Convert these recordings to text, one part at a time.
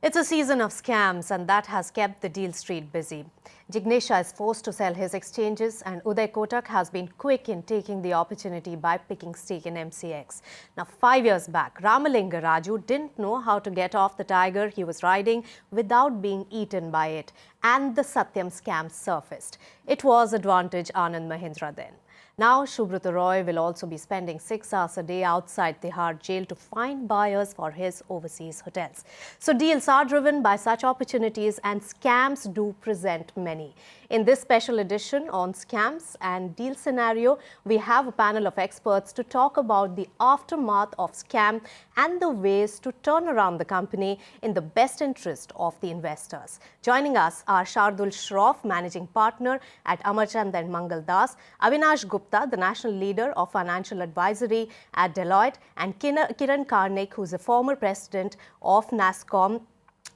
It's a season of scams, and that has kept the deal street busy. Jignesha is forced to sell his exchanges, and Uday Kotak has been quick in taking the opportunity by picking stake in MCX. Now, 5 years back, Ramalinga Raju didn't know how to get off the tiger he was riding without being eaten by it, and the Satyam scam surfaced. It was Advantage Anand Mahindra then. Now, Subrata Roy will also be spending 6 hours a day outside Tihar jail to find buyers for his overseas hotels. So deals are driven by such opportunities, and scams do present many. In this special edition on scams and deal scenario, we have a panel of experts to talk about the aftermath of scam and the ways to turn around the company in the best interest of the investors. Joining us are Shardul Shroff, Managing Partner at Amarchand and Mangal Das, Avinash Gupta, the National Leader of Financial Advisory at Deloitte, and Kiran Karnik, who is a former President of NASSCOM.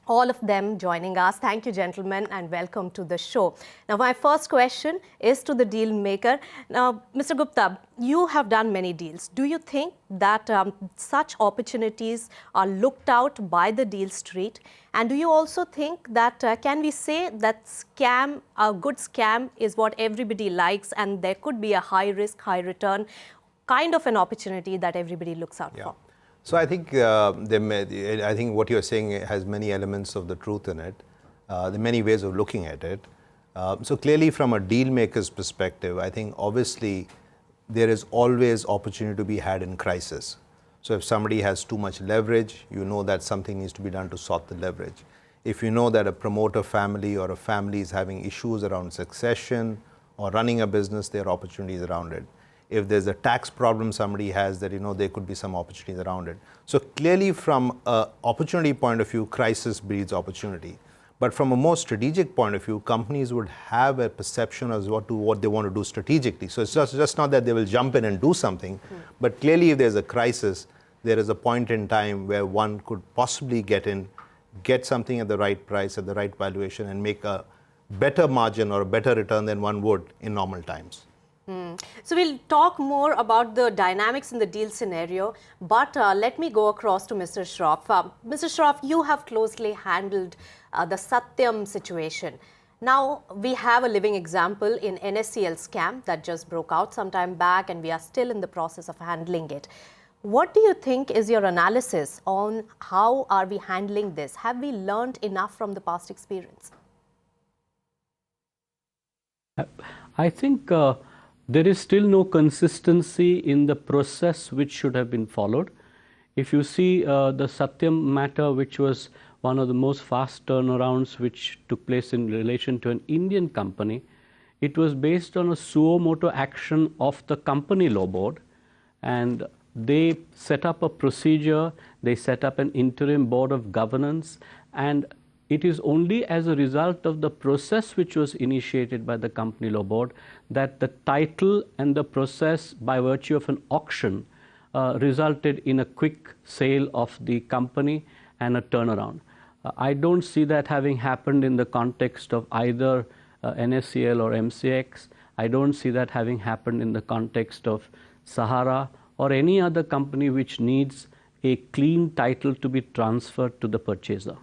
All of them joining us. Thank you, gentlemen, and welcome to the show. Now, my first question is to the deal maker. Now, Mr. Gupta, you have done many deals. Do you think that such opportunities are looked out by the deal street? And do you also think that, can we say that a good scam is what everybody likes, and there could be a high risk, high return kind of an opportunity that everybody looks out for? So I think I think what you're saying has many elements of the truth in it. There are many ways of looking at it. So clearly, from a deal maker's perspective, I think obviously there is always opportunity to be had in crisis. So if somebody has too much leverage, you know that something needs to be done to sort the leverage. If you know that a promoter family or a family is having issues around succession or running a business, there are opportunities around it. If there's a tax problem somebody has, that there could be some opportunities around it. So clearly, from an opportunity point of view, crisis breeds opportunity. But from a more strategic point of view, companies would have a perception of what they want to do strategically. So it's just not that they will jump in and do something, but clearly if there's a crisis, there is a point in time where one could possibly get in, get something at the right price, at the right valuation, and make a better margin or a better return than one would in normal times. So we'll talk more about the dynamics in the deal scenario, but let me go across to Mr. Shroff. Mr. Shroff, you have closely handled the Satyam situation. Now, we have a living example in NSCL scam that just broke out some time back, and we are still in the process of handling it. What do you think is your analysis on how are we handling this? Have we learned enough from the past experience? I think there is still no consistency in the process which should have been followed. If you see the Satyam matter, which was one of the most fast turnarounds which took place in relation to an Indian company, it was based on a suo motu action of the company law board, and they set up a procedure, they set up an interim board of governance, and it is only as a result of the process which was initiated by the company law board that the title and the process, by virtue of an auction, resulted in a quick sale of the company and a turnaround. I don't see that having happened in the context of either NSCL or MCX. I don't see that having happened in the context of Sahara or any other company which needs a clean title to be transferred to the purchaser.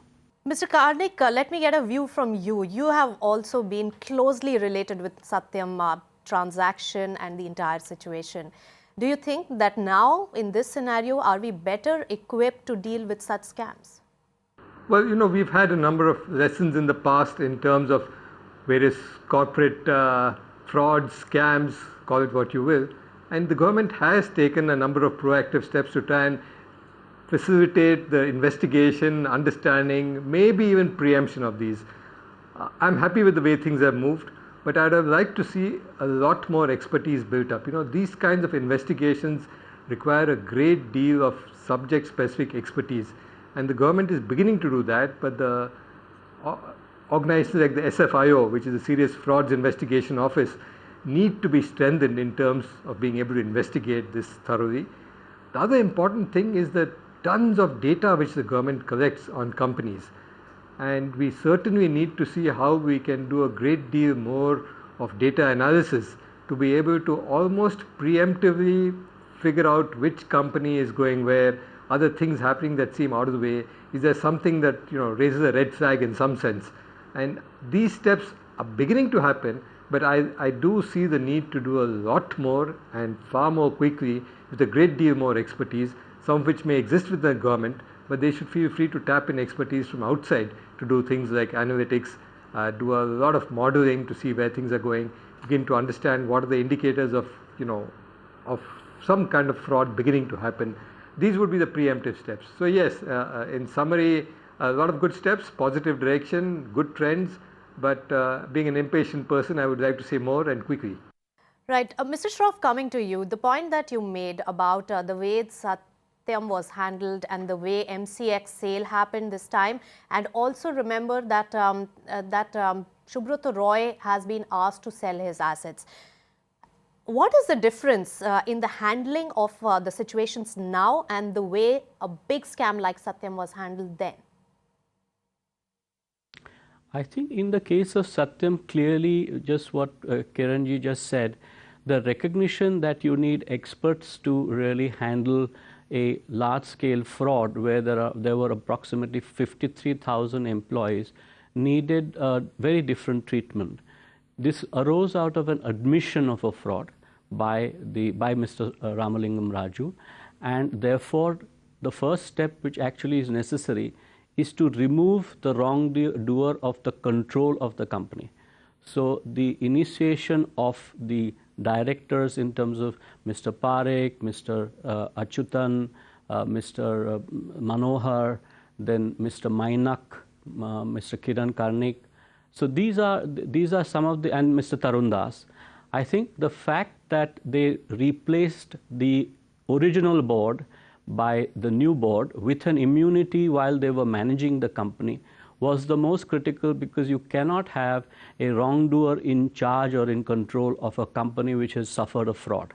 Mr. Karnik, let me get a view from you. You have also been closely related with Satyam transaction and the entire situation. Do you think that now, in this scenario, are we better equipped to deal with such scams? Well, we've had a number of lessons in the past in terms of various corporate frauds, scams, call it what you will. And the government has taken a number of proactive steps to try and facilitate the investigation, understanding, maybe even preemption of these. I'm happy with the way things have moved, but I'd have liked to see a lot more expertise built up. These kinds of investigations require a great deal of subject-specific expertise, and the government is beginning to do that, but the organizations like the SFIO, which is the Serious Frauds Investigation Office, need to be strengthened in terms of being able to investigate this thoroughly. The other important thing is that tons of data which the government collects on companies, and we certainly need to see how we can do a great deal more of data analysis to be able to almost preemptively figure out which company is going where, other things happening that seem out of the way? Is there something that raises a red flag in some sense? And these steps are beginning to happen, but I do see the need to do a lot more and far more quickly with a great deal more expertise, some of which may exist with the government, but they should feel free to tap in expertise from outside to do things like analytics, do a lot of modeling to see where things are going, begin to understand what are the indicators of of some kind of fraud beginning to happen. These would be the preemptive steps. So yes, in summary, a lot of good steps, positive direction, good trends, but being an impatient person, I would like to say more and quickly. Right. Mr. Shroff, coming to you, the point that you made about the way Satyam was handled and the way MCX sale happened this time, and also remember that Subrata Roy has been asked to sell his assets. What is the difference in the handling of the situations now and the way a big scam like Satyam was handled then? I think in the case of Satyam, clearly just what Kiranji just said, the recognition that you need experts to really handle a large-scale fraud where there were approximately 53,000 employees needed a very different treatment. This arose out of an admission of a fraud by Mr. Ramalingam Raju, and therefore the first step which actually is necessary is to remove the wrongdoer of the control of the company. So the initiation of the directors in terms of Mr. Parekh, Mr. Achyutan, Mr. Manohar, then Mr. Mainak, Mr. Kiran Karnik. So these are some of the, and Mr. Tarun Das. I think the fact that they replaced the original board by the new board with an immunity while they were managing the company was the most critical, because you cannot have a wrongdoer in charge or in control of a company which has suffered a fraud.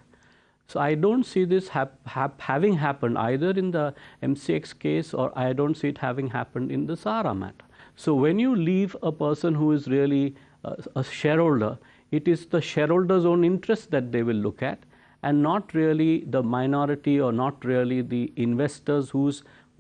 So I don't see this having happened either in the MCX case, or I don't see it having happened in the Sahara matter. So when you leave a person who is really a shareholder, it is the shareholder's own interest that they will look at, and not really the minority or not really the investors who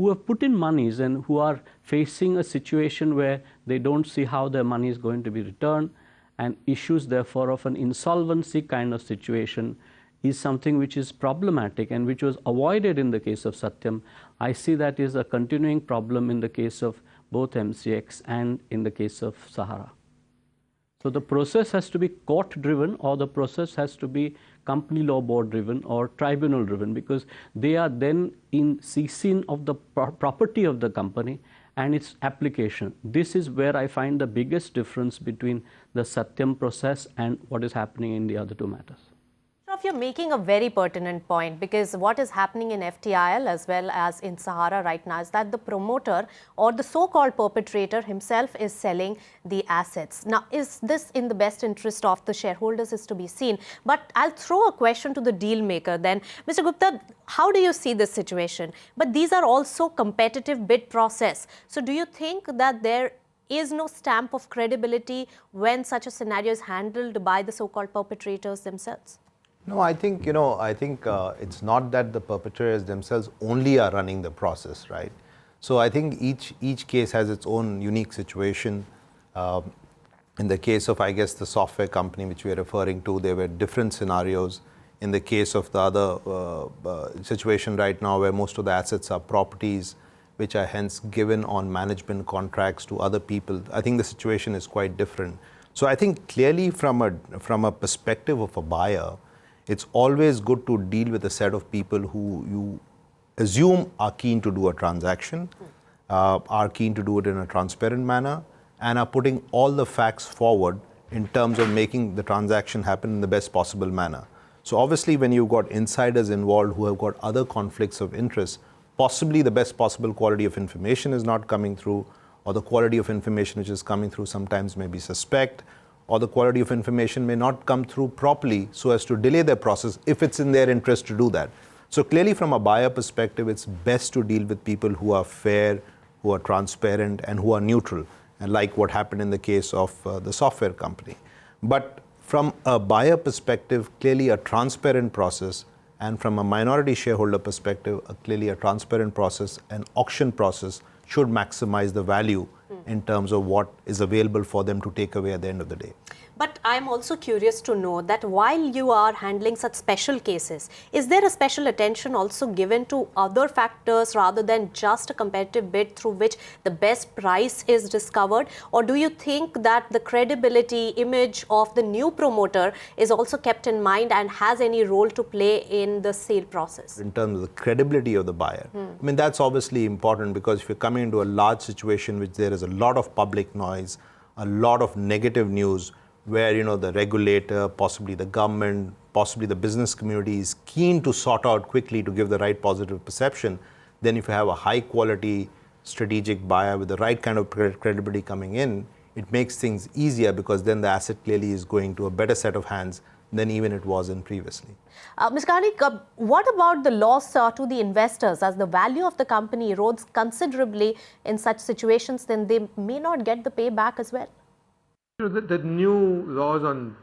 have put in monies and who are facing a situation where they don't see how their money is going to be returned, and issues therefore of an insolvency kind of situation is something which is problematic and which was avoided in the case of Satyam. I see that is a continuing problem in the case of both MCX and in the case of Sahara. So the process has to be court driven, or the process has to be company law board driven or tribunal driven, because they are then in ceasing of the property of the company and its application. This is where I find the biggest difference between the Satyam process and what is happening in the other two matters. You're making a very pertinent point, because what is happening in FTIL as well as in Sahara right now is that the promoter or the so-called perpetrator himself is selling the assets. Now, is this in the best interest of the shareholders is to be seen. But I'll throw a question to the deal maker then. Mr. Gupta, how do you see this situation? But these are also competitive bid process. So do you think that there is no stamp of credibility when such a scenario is handled by the so-called perpetrators themselves? No, I think, it's not that the perpetrators themselves only are running the process, right? So I think each case has its own unique situation. In the case of, I guess, the software company which we are referring to, there were different scenarios. In the case of the other situation right now, where most of the assets are properties which are hence given on management contracts to other people, I think the situation is quite different. So I think clearly from a perspective of a buyer, it's always good to deal with a set of people who you assume are keen to do a transaction, are keen to do it in a transparent manner, and are putting all the facts forward in terms of making the transaction happen in the best possible manner. So obviously when you've got insiders involved who have got other conflicts of interest, possibly the best possible quality of information is not coming through, or the quality of information which is coming through sometimes may be suspect, or the quality of information may not come through properly so as to delay their process if it's in their interest to do that. So clearly from a buyer perspective, it's best to deal with people who are fair, who are transparent, and who are neutral, and like what happened in the case of the software company. But from a buyer perspective, clearly a transparent process And from a minority shareholder perspective, clearly a transparent process, an auction process should maximize the value in terms of what is available for them to take away at the end of the day. But I'm also curious to know that while you are handling such special cases, is there a special attention also given to other factors rather than just a competitive bid through which the best price is discovered? Or do you think that the credibility, image of the new promoter is also kept in mind and has any role to play in the sale process? In terms of the credibility of the buyer, I mean, that's obviously important, because if you're coming into a large situation which there is a lot of public noise, a lot of negative news, where the regulator, possibly the government, possibly the business community is keen to sort out quickly to give the right positive perception, then if you have a high quality strategic buyer with the right kind of credibility coming in, it makes things easier, because then the asset clearly is going to a better set of hands than even it was in previously. Ms. Karnik, what about the loss to the investors? As the value of the company erodes considerably in such situations, then they may not get the payback as well. The new laws on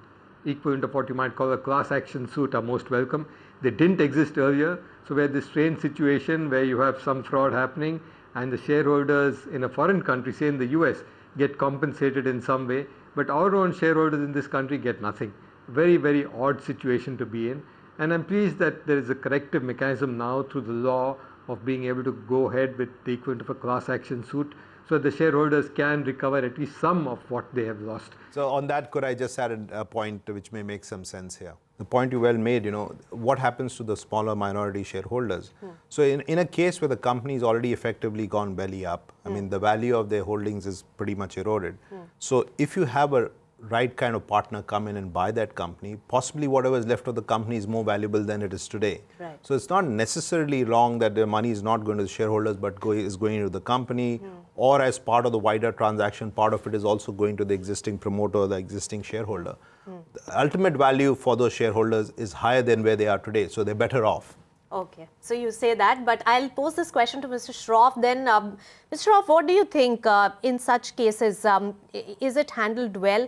equivalent of what you might call a class action suit are most welcome. They didn't exist earlier, so we had this strange situation where you have some fraud happening and the shareholders in a foreign country, say in the US, get compensated in some way, but our own shareholders in this country get nothing. Very, very odd situation to be in, and I'm pleased that there is a corrective mechanism now through the law of being able to go ahead with the equivalent of a class action suit, so the shareholders can recover at least some of what they have lost. So on that, could I just add a point which may make some sense here? The point you well made, what happens to the smaller minority shareholders? So in a case where the company is already effectively gone belly up, I mean, the value of their holdings is pretty much eroded. So if you have a right kind of partner come in and buy that company, possibly whatever is left of the company is more valuable than it is today. Right. So it's not necessarily wrong that the money is not going to the shareholders, but is going into the company, or as part of the wider transaction, part of it is also going to the existing promoter or the existing shareholder. The ultimate value for those shareholders is higher than where they are today, so they're better off. Okay, so you say that, but I'll pose this question to Mr. Shroff then. Mr. Shroff, what do you think in such cases? Is it handled well?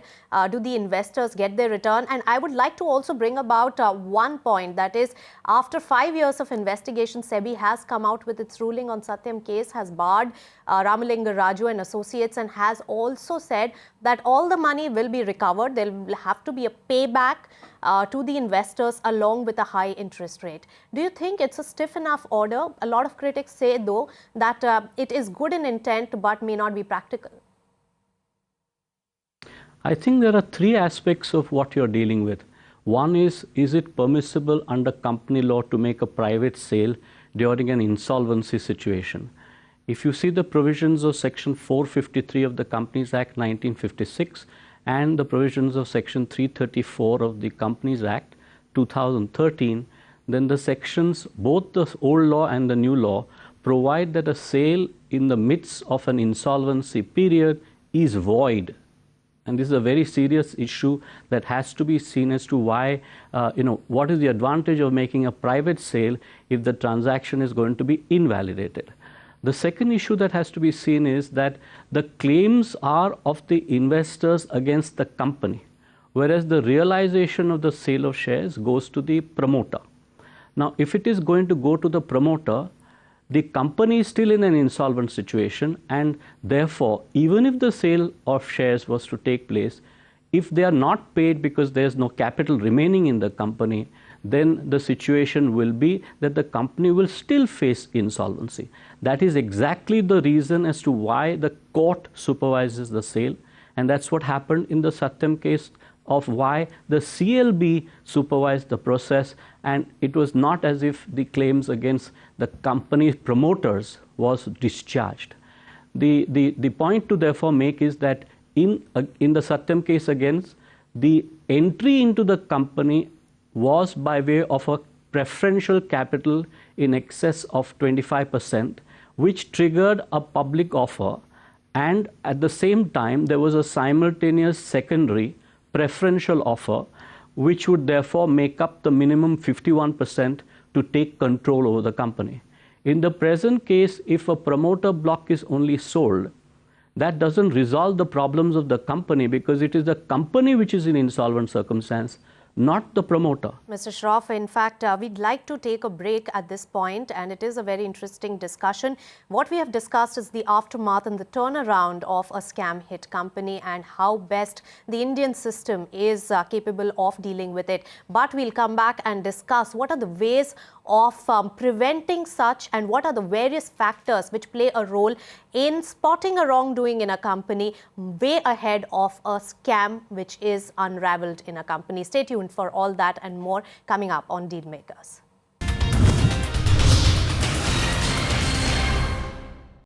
Do the investors get their return? And I would like to also bring about one point, that is, after 5 years of investigation, SEBI has come out with its ruling on Satyam case, has barred Ramalinga Raju and Associates, and has also said that all the money will be recovered. There will have to be a payback to the investors along with a high interest rate. Do you think it's a stiff enough order? A lot of critics say, though, that it is good in intent but may not be practical. I think there are three aspects of what you're dealing with. One is it permissible under company law to make a private sale during an insolvency situation? If you see the provisions of Section 453 of the Companies Act 1956 and the provisions of Section 334 of the Companies Act 2013, then the sections, both the old law and the new law, provide that a sale in the midst of an insolvency period is void. And this is a very serious issue that has to be seen as to why, what is the advantage of making a private sale if the transaction is going to be invalidated. The second issue that has to be seen is that the claims are of the investors against the company, whereas the realization of the sale of shares goes to the promoter. Now, if it is going to go to the promoter, the company is still in an insolvent situation, and therefore, even if the sale of shares was to take place, if they are not paid because there is no capital remaining in the company, then the situation will be that the company will still face insolvency. That is exactly the reason as to why the court supervises the sale, and that's what happened in the Satyam case, of why the CLB supervised the process, and it was not as if the claims against the company's promoters was discharged. The point to therefore make is that in the Satyam case against, the entry into the company was by way of a preferential capital in excess of 25%, which triggered a public offer, and at the same time there was a simultaneous secondary preferential offer, which would therefore make up the minimum 51% to take control over the company. In the present case, if a promoter block is only sold, that doesn't resolve the problems of the company, because it is the company which is in insolvent circumstance, not the promoter. Mr. Shroff, in fact, we'd like to take a break at this point, and it is a very interesting discussion. What we have discussed is the aftermath and the turnaround of a scam hit company and how best the Indian system is capable of dealing with it. But we'll come back and discuss what are the ways of preventing such and what are the various factors which play a role in spotting a wrongdoing in a company way ahead of a scam which is unraveled in a company. Stay tuned for all that and more coming up on Dealmakers.